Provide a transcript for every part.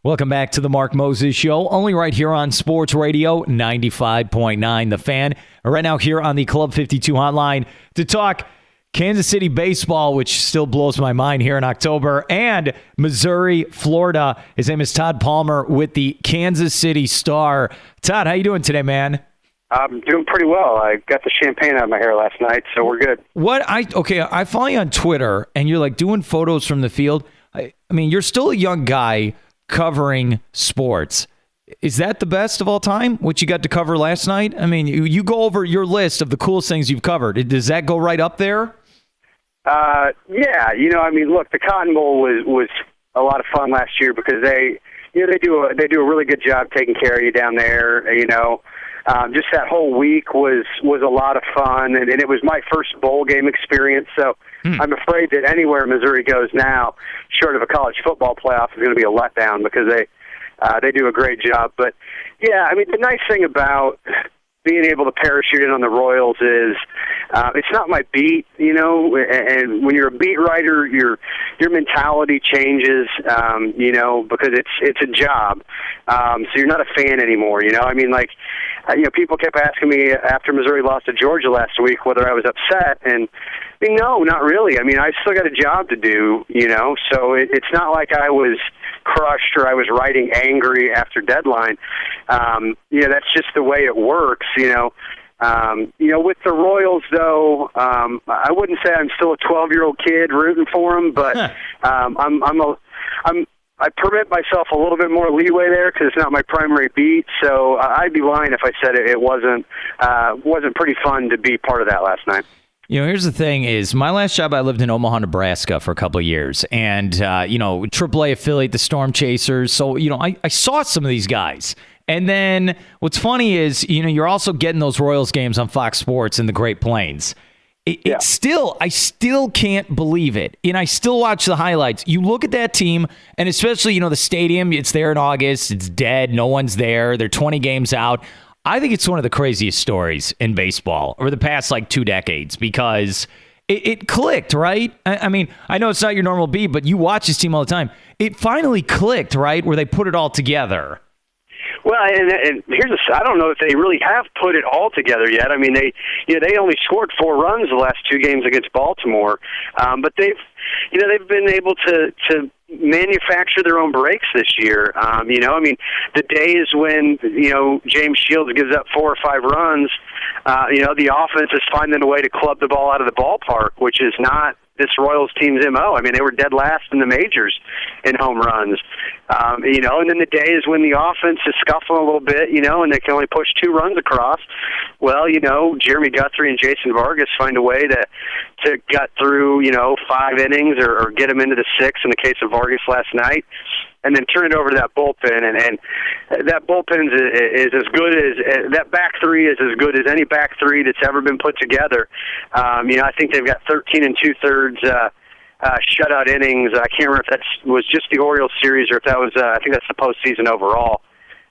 Welcome back to the Mark Moses Show, only right here on Sports Radio 95.9 The Fan. Right now here on the Club 52 hotline to talk Kansas City baseball, which still blows my mind here in October, and Missouri, Florida. His name is Tod Palmer with the Kansas City Star. Todd, how you doing today, man? I'm doing pretty well. I got the champagne out of my hair last night, so we're good. I follow you on Twitter, and you're like doing photos from the field. I mean, you're still a young guy covering sports. Is that the best of all time, what you got to cover last night? I mean, you go over your list of the coolest things you've covered. Does that go right up there? Yeah. Look, the Cotton Bowl was a lot of fun last year because they do a really good job taking care of you down there. Just that whole week was a lot of fun, and it was my first bowl game experience. So I'm afraid that anywhere Missouri goes now, short of a college football playoff, is going to be a letdown because they do a great job. But yeah, I mean, the nice thing about being able to parachute in on the Royals is it's not my beat, and when you're a beat writer, your mentality changes, because it's a job. So you're not a fan anymore, people kept asking me after Missouri lost to Georgia last week whether I was upset, and no, not really. I mean, I still got a job to do, so it's not like I was crushed or I was writing angry after deadline. That's just the way it works, with the Royals, though, I wouldn't say I'm still a 12-year-old kid rooting for them, but I permit myself a little bit more leeway there because it's not my primary beat. So I'd be lying if I said it wasn't pretty fun to be part of that last night. Here's the thing is my last job, I lived in Omaha, Nebraska for a couple of years and, AAA affiliate, the Storm Chasers. So, I saw some of these guys. And then what's funny is, you're also getting those Royals games on Fox Sports in the Great Plains. I still can't believe it. And I still watch the highlights. You look at that team, and especially, the stadium, it's there in August. It's dead. No one's there. They're 20 games out. I think it's one of the craziest stories in baseball over the past, 2 decades because it clicked, right? I mean, I know it's not your normal beat, but you watch this team all the time. It finally clicked, right, where they put it all together. Well, and I don't know if they really have put it all together yet. I mean, they only scored 4 runs the last 2 games against Baltimore, but they've been able to manufacture their own breaks this year. The days when James Shields gives up 4 or 5 runs, the offense is finding a way to club the ball out of the ballpark, which is not this Royals team's MO. I mean, they were dead last in the majors in home runs. And then the days when the offense is scuffling a little bit, and they can only push 2 runs across. Well, Jeremy Guthrie and Jason Vargas find a way to gut through, 5 innings or get them into the 6 in the case of Vargas last night, and then turn it over to that bullpen. And that bullpen is as good as that back 3 is as good as any back 3 that's ever been put together. I think they've got 13 2/3 shutout innings. I can't remember if that was just the Orioles series or if that was, I think that's the postseason overall.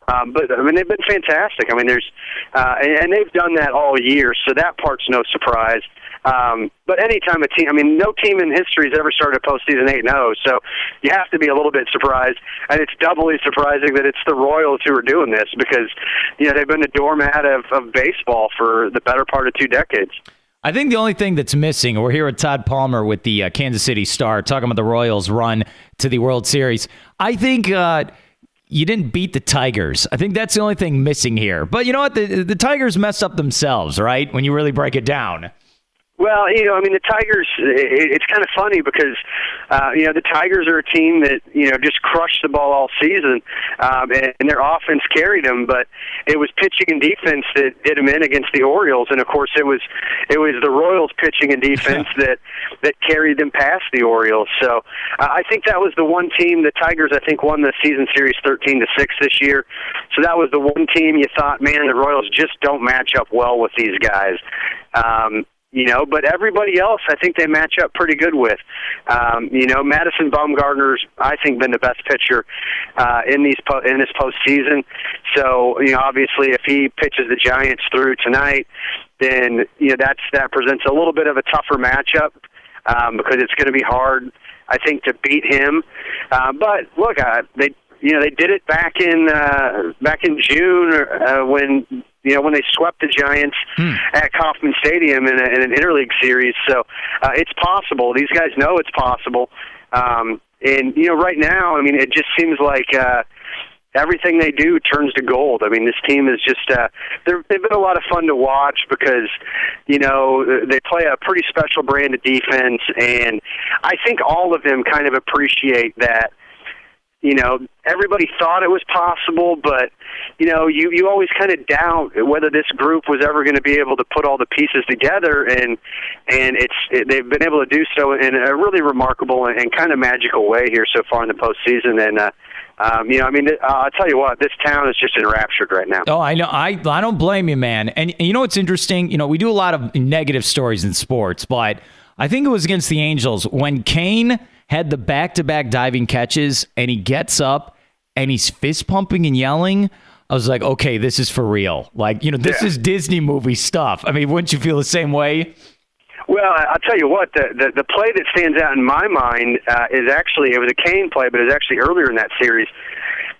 But I mean, they've been fantastic. I mean, and they've done that all year, so that part's no surprise. But anytime a team, no team in history has ever started a postseason 8-0, so you have to be a little bit surprised. And it's doubly surprising that it's the Royals who are doing this because, they've been the doormat of baseball for the better part of 2 decades. I think the only thing that's missing, we're here with Tod Palmer with the Kansas City Star, talking about the Royals' run to the World Series. I think you didn't beat the Tigers. I think that's the only thing missing here. But you know what? The Tigers messed up themselves, right, when you really break it down. Well, the Tigers, it's kind of funny because, the Tigers are a team that, just crushed the ball all season, and their offense carried them, but it was pitching and defense that did them in against the Orioles, and of course it was the Royals pitching and defense that carried them past the Orioles. So I think that was the one team, the Tigers, I think, won the season series 13-6 this year. So that was the one team you thought, man, the Royals just don't match up well with these guys. But everybody else, I think they match up pretty good with. Madison Bumgarner's, I think, been the best pitcher in this postseason. So, obviously, if he pitches the Giants through tonight, then that presents a little bit of a tougher matchup because it's going to be hard, I think, to beat him. But look, they did it back in June when they swept the Giants at Kauffman Stadium in an interleague series. So it's possible. These guys know it's possible. And right now, I mean, it just seems like everything they do turns to gold. I mean, this team is just they've been a lot of fun to watch because they play a pretty special brand of defense, and I think all of them kind of appreciate that. Everybody thought it was possible, but you always kind of doubt whether this group was ever going to be able to put all the pieces together, and they've been able to do so in a really remarkable and kind of magical way here so far in the postseason. And I'll tell you what, this town is just enraptured right now. Oh, I know. I don't blame you, man. And you know what's interesting? We do a lot of negative stories in sports, but I think it was against the Angels when Kane had the back-to-back diving catches, and he gets up, and he's fist-pumping and yelling. I was like, okay, this is for real. Like, this is Disney movie stuff. I mean, wouldn't you feel the same way? Well, I'll tell you what, the play that stands out in my mind is actually, it was a Kane play, but it was actually earlier in that series.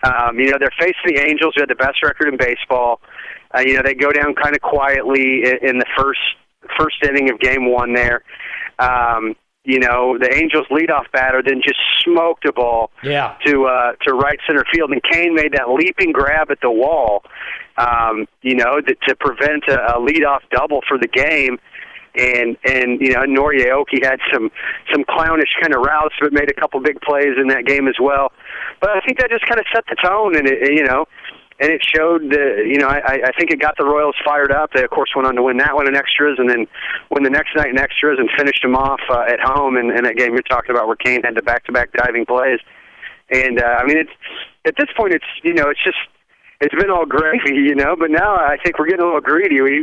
They're facing the Angels, who had the best record in baseball. They go down kind of quietly in the first inning of game one there. The Angels' leadoff batter then just smoked a ball to right center field, and Kane made that leaping grab at the wall, to prevent a leadoff double for the game. And Nori Aoki had some clownish kind of routes, but made a couple big plays in that game as well. But I think that just kind of set the tone, and it showed, I think it got the Royals fired up. They, of course, went on to win that one in extras and then win the next night in extras and finished them off at home in that game you're talking about where Kane had the back-to-back diving plays. And, it's at this point, it's been all gravy, but now I think we're getting a little greedy. We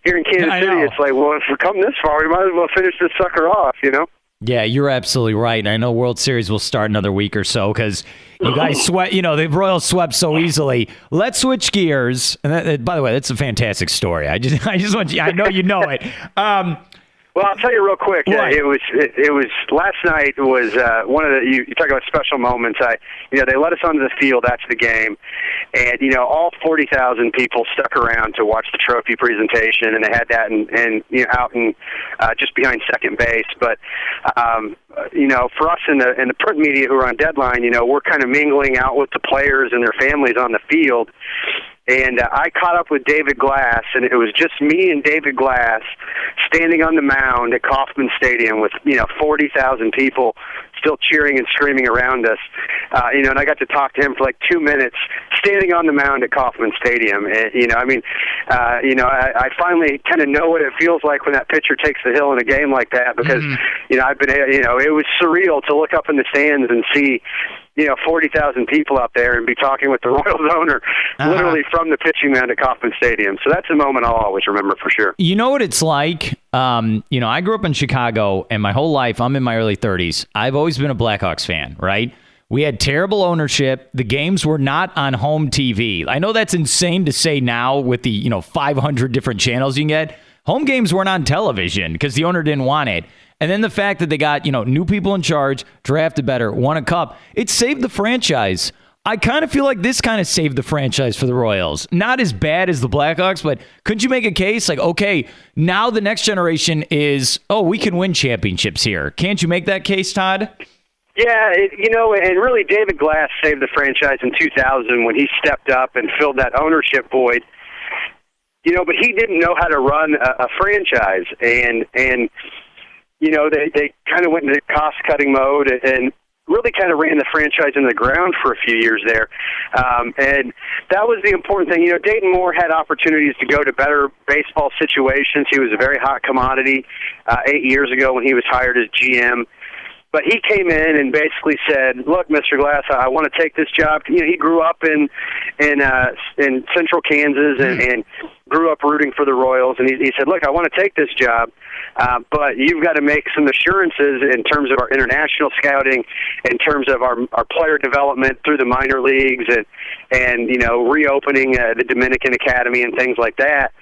here in Kansas City, it's like, well, if we come this far, we might as well finish this sucker off, Yeah, you're absolutely right. And I know World Series will start another week or so because you guys sweat. The Royals swept so easily. Let's switch gears. And by the way, that's a fantastic story. I just want you. I know you know it. Well, I'll tell you real quick. It was last night was one of the you talk about special moments. They let us onto the field after the game, and all 40,000 people stuck around to watch the trophy presentation, and they had that and out in just behind second base. But for us in the print media who are on deadline, we're kind of mingling out with the players and their families on the field. And I caught up with David Glass, and it was just me and David Glass standing on the mound at Kauffman Stadium with 40,000 people still cheering and screaming around us. And I got to talk to him for like 2 minutes, standing on the mound at Kauffman Stadium. And, I finally kind of know what it feels like when that pitcher takes the hill in a game like that because I've been it was surreal to look up in the stands and see 40,000 people out there and be talking with the Royals owner literally from the pitching mound at Kauffman Stadium. So that's a moment I'll always remember for sure. You know what it's like? I grew up in Chicago, and my whole life, I'm in my early 30s. I've always been a Blackhawks fan, right? We had terrible ownership. The games were not on home TV. I know that's insane to say now with the 500 different channels you can get. Home games weren't on television because the owner didn't want it. And then the fact that they got, new people in charge, drafted better, won a cup, it saved the franchise. I kind of feel like this kind of saved the franchise for the Royals. Not as bad as the Blackhawks, but couldn't you make a case like, okay, now the next generation is, we can win championships here. Can't you make that case, Todd? Yeah, and really David Glass saved the franchise in 2000 when he stepped up and filled that ownership void. But he didn't know how to run a franchise, and they kind of went into cost-cutting mode and really kind of ran the franchise into the ground for a few years there. And that was the important thing. Dayton Moore had opportunities to go to better baseball situations. He was a very hot commodity 8 years ago when he was hired as GM. But he came in and basically said, "Look, Mr. Glass, I want to take this job." He grew up in central Kansas and grew up rooting for the Royals, and he said, "Look, I want to take this job, but you've got to make some assurances in terms of our international scouting, in terms of our player development through the minor leagues, and reopening the Dominican Academy and things like that."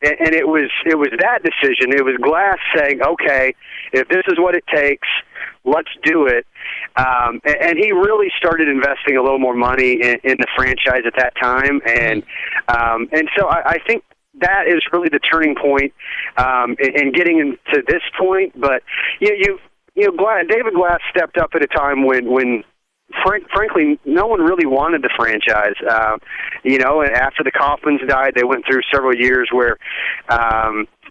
And it was that decision. It was Glass saying, okay, if this is what it takes, let's do it. And he really started investing a little more money in the franchise at that time, and so I think that is really the turning point in getting into this point. But David Glass stepped up at a time when frankly, no one really wanted the franchise. And after the Kaufmans died, they went through several years where,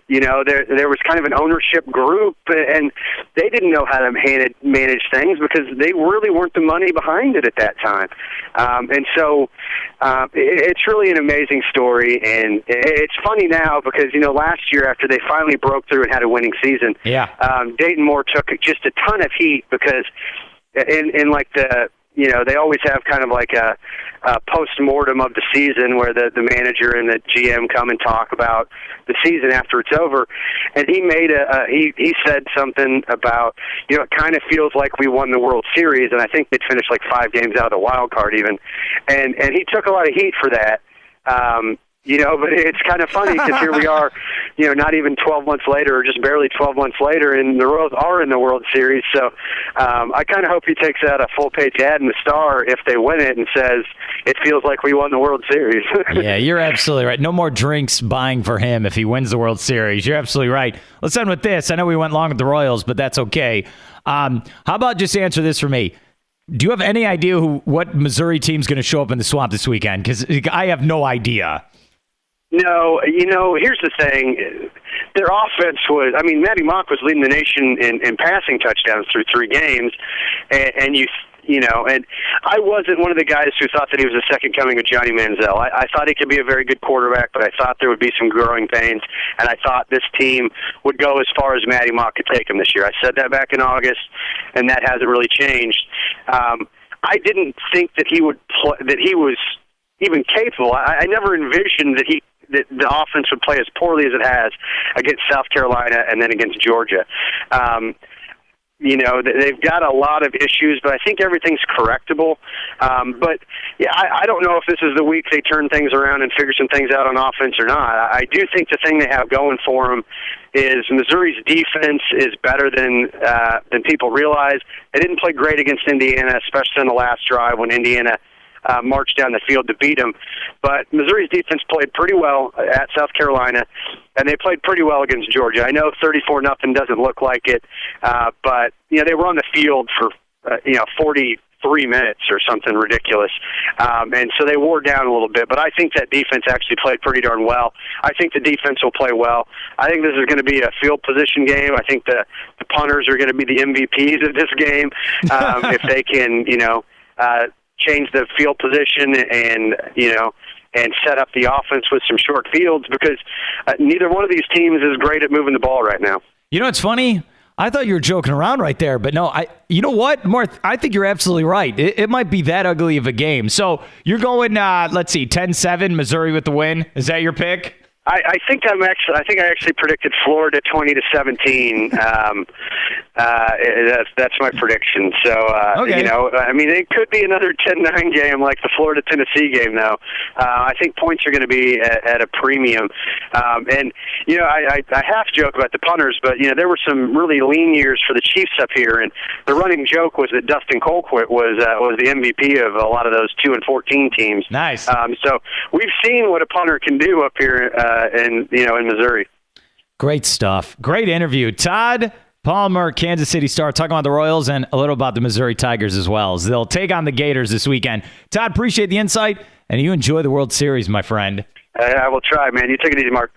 there was kind of an ownership group, and they didn't know how to manage things because they really weren't the money behind it at that time. And so it's really an amazing story, and it's funny now because, last year after they finally broke through and had a winning season, Dayton Moore took just a ton of heat because in like they always have kind of like a post-mortem of the season where the manager and the GM come and talk about the season after it's over. And he made he said something about, it kind of feels like we won the World Series, and I think they'd finished like 5 games out of the wild card even. And he took a lot of heat for that. But it's kind of funny because here we are, not even 12 months later, or just barely 12 months later, and the Royals are in the World Series. So I kind of hope he takes out a full-page ad in the Star if they win it and says, it feels like we won the World Series. Yeah, you're absolutely right. No more drinks buying for him if he wins the World Series. You're absolutely right. Let's end with this. I know we went long with the Royals, but that's okay. How about just answer this for me? Do you have any idea what Missouri team's going to show up in the Swamp this weekend? Because I have no idea. No, here's the thing. Their offense was, Matty Mock was leading the nation in passing touchdowns through 3 games, and I wasn't one of the guys who thought that he was the second coming of Johnny Manziel. I thought he could be a very good quarterback, but I thought there would be some growing pains, and I thought this team would go as far as Matty Mock could take them this year. I said that back in August, and that hasn't really changed. I didn't think that he would that he was even capable. I never envisioned that the offense would play as poorly as it has against South Carolina and then against Georgia. They've got a lot of issues, but I think everything's correctable. But I don't know if this is the week they turn things around and figure some things out on offense or not. I do think the thing they have going for them is Missouri's defense is better than people realize. They didn't play great against Indiana, especially on the last drive when Indiana marched down the field to beat them. But Missouri's defense played pretty well at South Carolina, and they played pretty well against Georgia. I know 34-0 doesn't look like it, but they were on the field for 43 minutes or something ridiculous, and so they wore down a little bit. But I think that defense actually played pretty darn well. I think the defense will play well. I think this is going to be a field position game. I think the punters are going to be the MVPs of this game if they can, change the field position and set up the offense with some short fields, because neither one of these teams is great at moving the ball right now. It's funny. I thought you were joking around right there, but no, you know what, Marth? I think you're absolutely right. It might be that ugly of a game. So you're going, let's see, 10-7, Missouri with the win. Is that your pick? I think I actually predicted Florida 20-17. That's my prediction. So okay. It could be another 10-9 game like the Florida-Tennessee game, though. I think points are going to be at a premium. I half joke about the punters, but there were some really lean years for the Chiefs up here, and the running joke was that Dustin Colquitt was the MVP of a lot of those 2-14 teams. Nice. So we've seen what a punter can do up here. In Missouri. Great stuff. Great interview. Tod Palmer, Kansas City Star, talking about the Royals and a little about the Missouri Tigers as well, as they'll take on the Gators this weekend. Tod, appreciate the insight, and you enjoy the World Series, my friend. I will try, man. You take it easy, Mark.